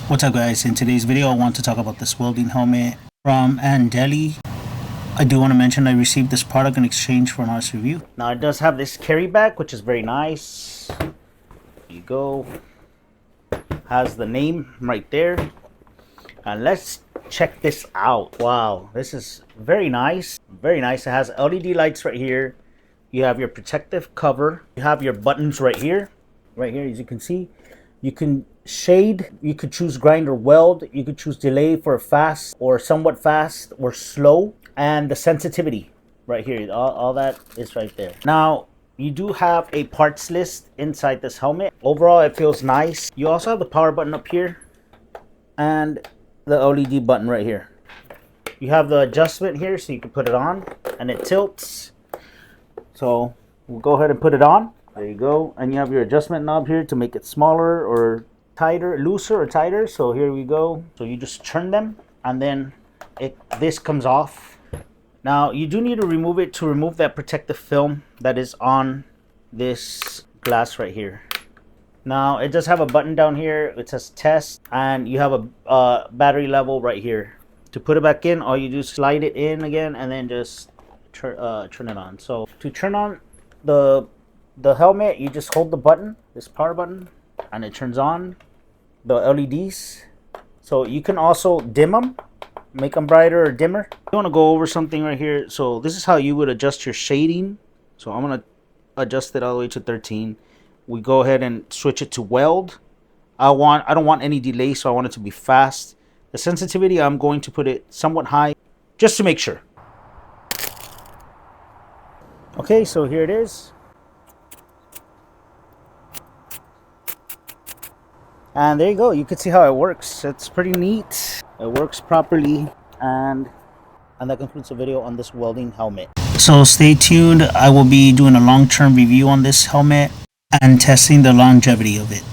What's up guys, in today's video I want to talk about this welding helmet from Andeli. I do want to mention I received this product in exchange for an honest review. Now it does have this carry bag, which is very nice. There you go. Has the name right there. And let's check this out. Wow, this is very nice. Very nice. It has LED lights right here. You have your protective cover. You have your buttons right here. Right here, as you can see. You can shade, you could choose grind or weld, you could choose delay for fast or somewhat fast or slow, and the sensitivity right here, all that is right there. Now you do have a parts list inside this helmet. Overall it feels nice. You also have the power button up here and the LED button right here. You have the adjustment here so you can put it on and it tilts, so we'll go ahead and put it on. There you go. And you have your adjustment knob here to make it smaller or tighter, looser or tighter. So here we go. So you just turn them and then this comes off. Now you do need to remove it to remove that protective film that is on this glass right here. Now it does have a button down here. It says test, and you have a battery level right here. To put it back in, all you do is slide it in again and then just turn it on. So to turn on the helmet, you just hold the button, this power button, and it turns on the LEDs. So you can also dim them, make them brighter or dimmer. You want to go over something right here. So this is how you would adjust your shading. So I'm going to adjust it all the way to 13. We go ahead and switch it to weld. I don't want any delay, so I want it to be fast. The sensitivity, I'm going to put it somewhat high just to make sure. Okay, so here it is. And there you go. You can see how it works. It's pretty neat. It works properly. And that concludes the video on this welding helmet. So stay tuned. I will be doing a long-term review on this helmet and testing the longevity of it.